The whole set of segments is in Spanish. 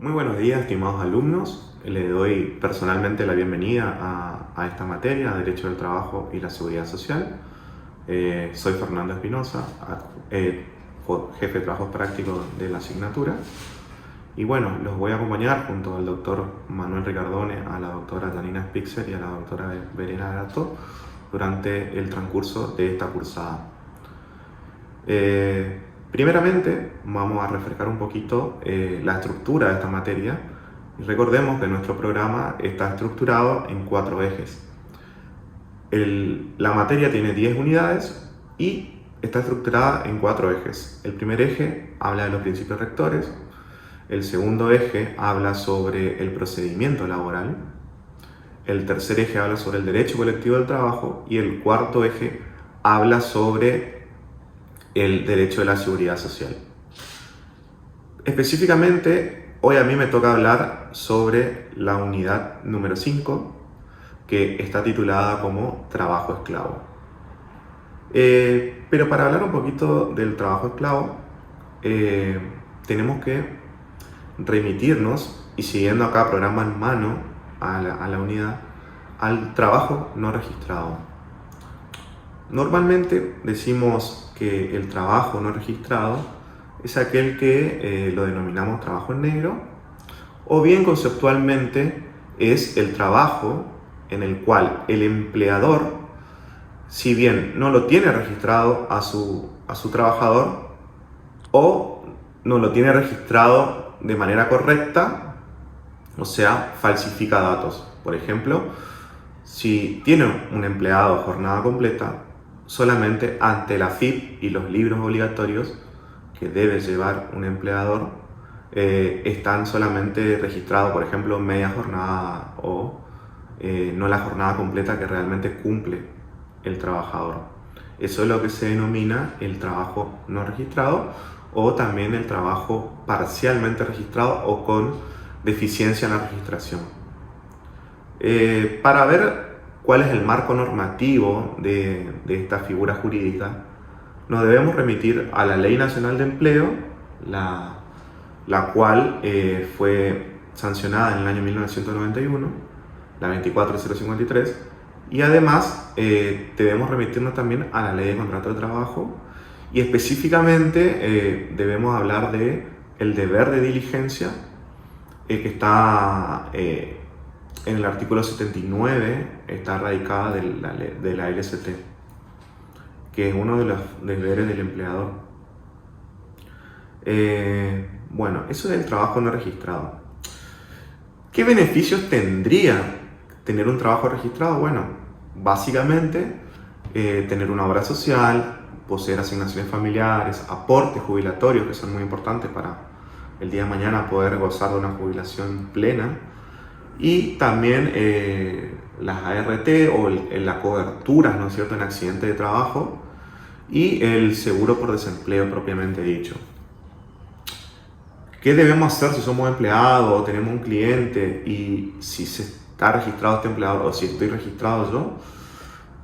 Muy buenos días, estimados alumnos. Le doy personalmente la bienvenida a esta materia, Derecho del Trabajo y la Seguridad Social. Soy Fernando Espinosa, jefe de trabajos prácticos de la asignatura. Y bueno, los voy a acompañar junto al doctor Manuel Ricardone, a la doctora Janina Spixer y a la doctora Verena Arato durante el transcurso de esta cursada. Primeramente, vamos a refrescar un poquito la estructura de esta materia. Y recordemos que nuestro programa está estructurado en 4 ejes. La materia tiene 10 unidades y está estructurada en 4 ejes. El primer eje habla de los principios rectores. El segundo eje habla sobre el procedimiento laboral. El tercer eje habla sobre el derecho colectivo del trabajo. Y el cuarto eje habla sobre el derecho de la seguridad social. Específicamente, hoy a mí me toca hablar sobre la unidad número 5, que está titulada como trabajo esclavo. Pero para hablar un poquito del trabajo esclavo, tenemos que remitirnos, y siguiendo acá programa en mano a la unidad, al trabajo no registrado. Normalmente decimos que el trabajo no registrado es aquel que lo denominamos trabajo en negro, o bien conceptualmente es el trabajo en el cual el empleador, si bien no lo tiene registrado a su trabajador, o no lo tiene registrado de manera correcta, o sea, falsifica datos. Por ejemplo, si tiene un empleado jornada completa, solamente ante la FIP y los libros obligatorios que debe llevar un empleador están solamente registrados, por ejemplo, media jornada o no la jornada completa que realmente cumple el trabajador. Eso es lo que se denomina el trabajo no registrado, o también el trabajo parcialmente registrado o con deficiencia en la registración. Para ver cuál es el marco normativo de esta figura jurídica, nos debemos remitir a la Ley Nacional de Empleo, la cual fue sancionada en el año 1991, la 24053, y además debemos remitirnos también a la Ley de Contrato de Trabajo, y específicamente debemos hablar de el deber de diligencia que está en el artículo 79, está radicada de la LCT, que es uno de los deberes del empleador. Bueno, eso es el trabajo no registrado. ¿Qué beneficios tendría tener un trabajo registrado? Bueno, básicamente tener una obra social, poseer asignaciones familiares, aportes jubilatorios que son muy importantes para el día de mañana poder gozar de una jubilación plena, y también las ART o la cobertura, ¿no es cierto?, en accidente de trabajo, y el seguro por desempleo propiamente dicho. ¿Qué debemos hacer si somos empleados o tenemos un cliente y si se está registrado este empleador o si estoy registrado yo?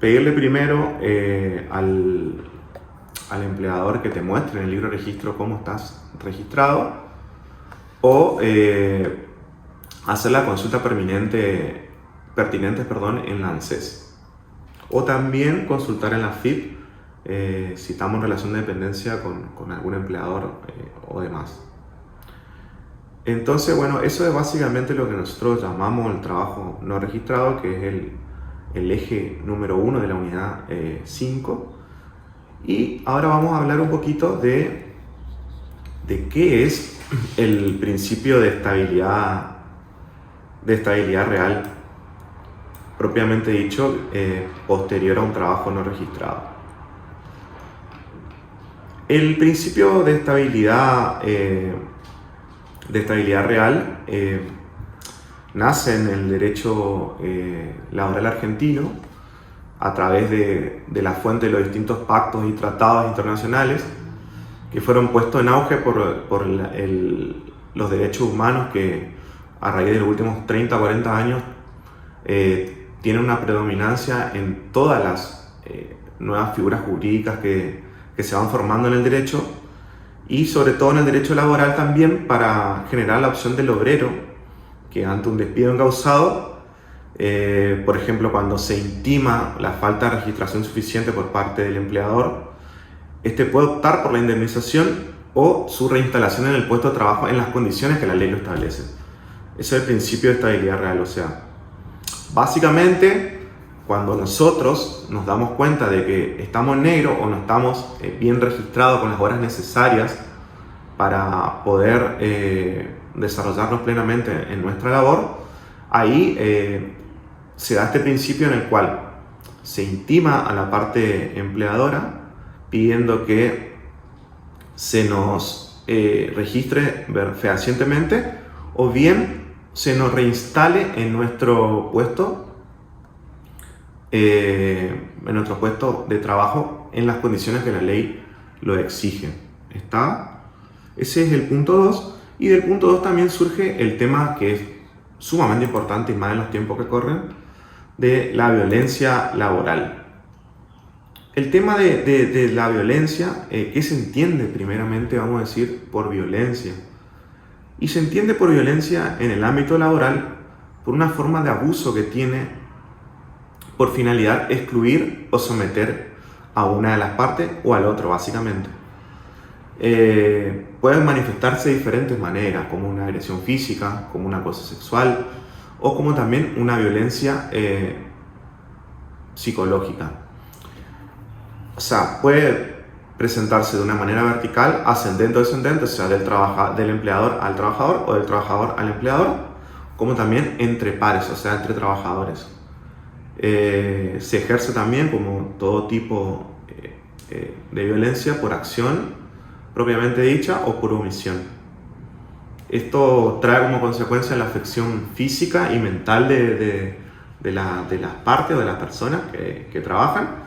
Pedirle primero al empleador que te muestre en el libro de registro cómo estás registrado, o hacer la consulta pertinente en la ANSES, o también consultar en la FIP si estamos en relación de dependencia con algún empleador o demás. Entonces, bueno, eso es básicamente lo que nosotros llamamos el trabajo no registrado, que es el eje número 1 de la unidad 5. Y ahora vamos a hablar un poquito de qué es el principio de estabilidad real, propiamente dicho, posterior a un trabajo no registrado. El principio de estabilidad real nace en el derecho laboral argentino a través de la fuente de los distintos pactos y tratados internacionales que fueron puestos en auge por los derechos humanos, que a raíz de los últimos 30 o 40 años tienen una predominancia en todas las nuevas figuras jurídicas que se van formando en el derecho, y sobre todo en el derecho laboral también para generar la opción del obrero que ante un despido encausado, por ejemplo cuando se intima la falta de registración suficiente por parte del empleador, este puede optar por la indemnización o su reinstalación en el puesto de trabajo en las condiciones que la ley lo establece. Ese es el principio de estabilidad real. O sea, básicamente, cuando nosotros nos damos cuenta de que estamos en negro o no estamos bien registrados con las horas necesarias para poder desarrollarnos plenamente en nuestra labor, ahí se da este principio en el cual se intima a la parte empleadora pidiendo que se nos registre fehacientemente o bien se nos reinstale en nuestro puesto de trabajo en las condiciones que la ley lo exige. ¿Está? Ese es el punto 2. Y del punto 2 también surge el tema que es sumamente importante y más en los tiempos que corren, de la violencia laboral. El tema de la violencia, ¿qué se entiende primeramente, vamos a decir, por violencia? Y se entiende por violencia en el ámbito laboral por una forma de abuso que tiene por finalidad excluir o someter a una de las partes o al otro, básicamente. Pueden manifestarse de diferentes maneras, como una agresión física, como un acoso sexual o como también una violencia psicológica. O sea, puede presentarse de una manera vertical, ascendente o descendente, o sea, del empleador al trabajador o del trabajador al empleador, como también entre pares, o sea, entre trabajadores. Se ejerce también como todo tipo de violencia por acción propiamente dicha o por omisión. Esto trae como consecuencia la afección física y mental de las partes o de las personas que trabajan,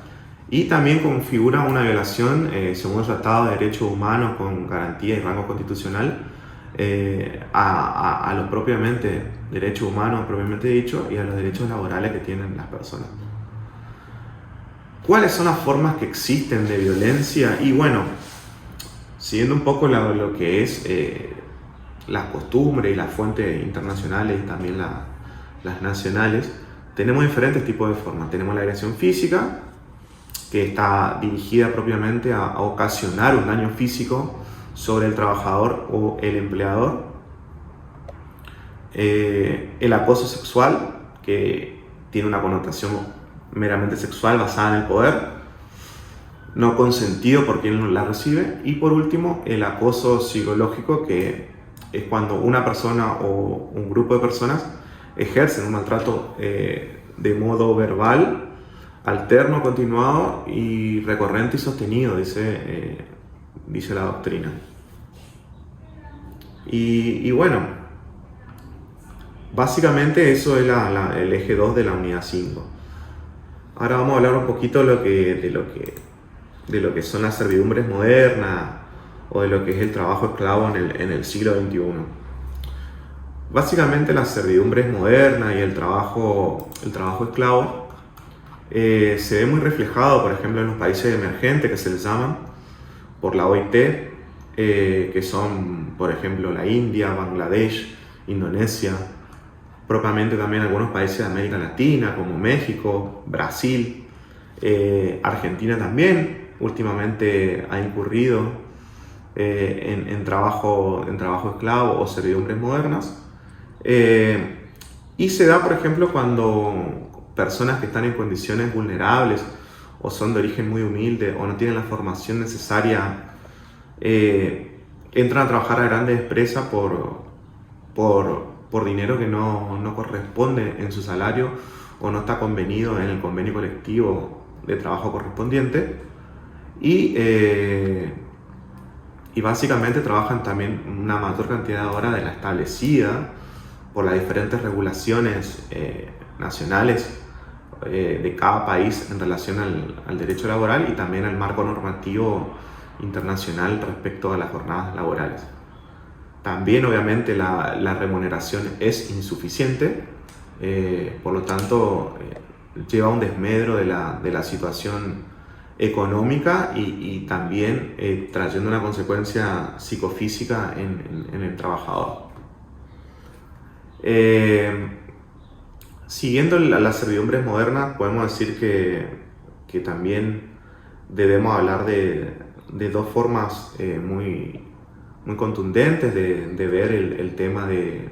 y también configura una violación según el Tratado de Derechos Humanos con garantía y rango constitucional a los propiamente derechos humanos propiamente dicho y a los derechos laborales que tienen las personas. ¿Cuáles son las formas que existen de violencia? Y bueno, siguiendo un poco lo que es las costumbres y las fuentes internacionales y también las nacionales, tenemos diferentes tipos de formas. Tenemos la agresión física, que está dirigida propiamente a ocasionar un daño físico sobre el trabajador o el empleador. El acoso sexual, que tiene una connotación meramente sexual basada en el poder, no consentido por quien la recibe. Y por último, el acoso psicológico, que es cuando una persona o un grupo de personas ejercen un maltrato de modo verbal, alterno, continuado y recurrente y sostenido, dice la doctrina. Y bueno, básicamente eso es el eje 2 de la unidad 5. Ahora vamos a hablar un poquito de lo que son las servidumbres modernas o de lo que es el trabajo esclavo en el siglo XXI. Básicamente las servidumbres modernas y el trabajo esclavo se ve muy reflejado, por ejemplo, en los países emergentes, que se les llaman por la OIT, que son, por ejemplo, la India, Bangladesh, Indonesia, propiamente también algunos países de América Latina, como México, Brasil, Argentina también, últimamente ha incurrido en trabajo esclavo o servidumbres modernas. Y se da, por ejemplo, cuando personas que están en condiciones vulnerables o son de origen muy humilde o no tienen la formación necesaria entran a trabajar a grandes empresas por dinero que no corresponde en su salario o no está convenido en el convenio colectivo de trabajo correspondiente, y básicamente trabajan también una mayor cantidad de horas de la establecida por las diferentes regulaciones nacionales de cada país en relación al derecho laboral y también al marco normativo internacional respecto a las jornadas laborales. También obviamente la remuneración es insuficiente, por lo tanto lleva a un desmedro de la situación económica y también trayendo una consecuencia psicofísica en el trabajador. Siguiendo las servidumbres modernas, podemos decir que también debemos hablar de dos formas muy contundentes de ver el tema del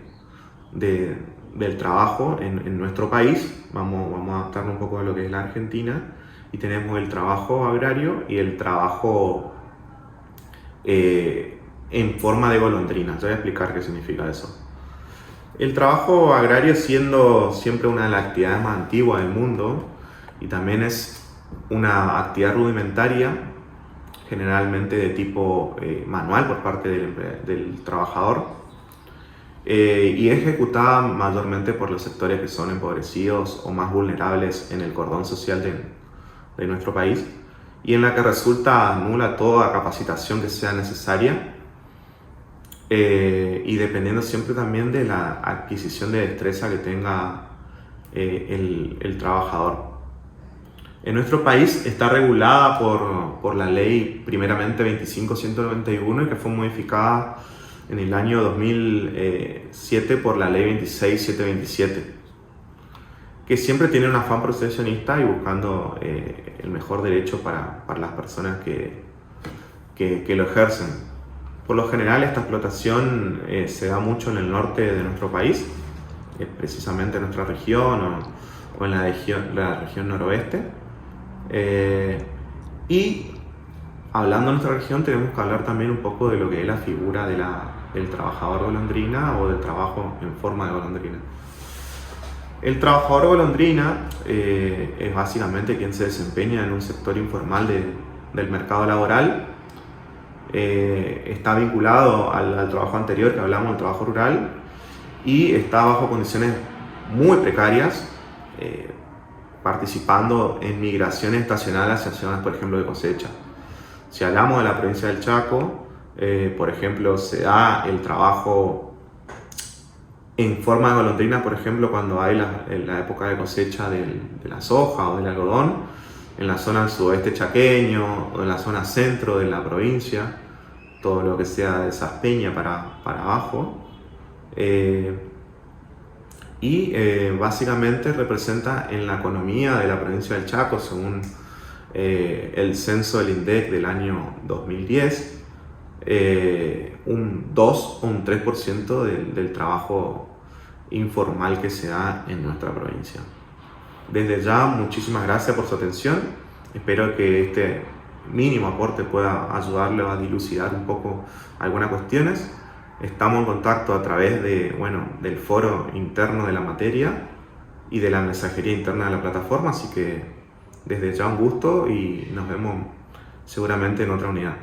trabajo en nuestro país. Vamos a adaptarnos un poco a lo que es la Argentina, y tenemos el trabajo agrario y el trabajo en forma de golondrina. Ya voy a explicar qué significa eso. El trabajo agrario, siendo siempre una de las actividades más antiguas del mundo, y también es una actividad rudimentaria, generalmente de tipo manual por parte del trabajador, y ejecutada mayormente por los sectores que son empobrecidos o más vulnerables en el cordón social de nuestro país, y en la que resulta nula toda capacitación que sea necesaria, y dependiendo siempre también de la adquisición de destreza que tenga el trabajador. En nuestro país está regulada por la ley primeramente 25.191, y que fue modificada en el año 2007 por la ley 26.727, que siempre tiene un afán proteccionista y buscando el mejor derecho para las personas que lo ejercen. Por lo general, esta explotación se da mucho en el norte de nuestro país, precisamente en nuestra región o en la región noroeste. Y hablando de nuestra región, tenemos que hablar también un poco de lo que es la figura del trabajador golondrina o del trabajo en forma de golondrina. El trabajador golondrina es básicamente quien se desempeña en un sector informal del mercado laboral. Está vinculado al trabajo anterior que hablamos, del trabajo rural, y está bajo condiciones muy precarias, participando en migraciones estacionales hacia zonas, por ejemplo, de cosecha. Si hablamos de la provincia del Chaco, por ejemplo, se da el trabajo en forma de golondrina, por ejemplo, cuando hay la época de cosecha de la soja o del algodón, en la zona del sudoeste chaqueño o en la zona centro de la provincia, todo lo que sea de Saspeña para abajo. Básicamente representa en la economía de la provincia del Chaco, según el censo del INDEC del año 2010, un 2 o un 3% del trabajo informal que se da en nuestra provincia. Desde ya, muchísimas gracias por su atención. Espero que este mínimo aporte pueda ayudarle a dilucidar un poco algunas cuestiones. Estamos en contacto a través del foro interno de la materia y de la mensajería interna de la plataforma, así que desde ya un gusto y nos vemos seguramente en otra unidad.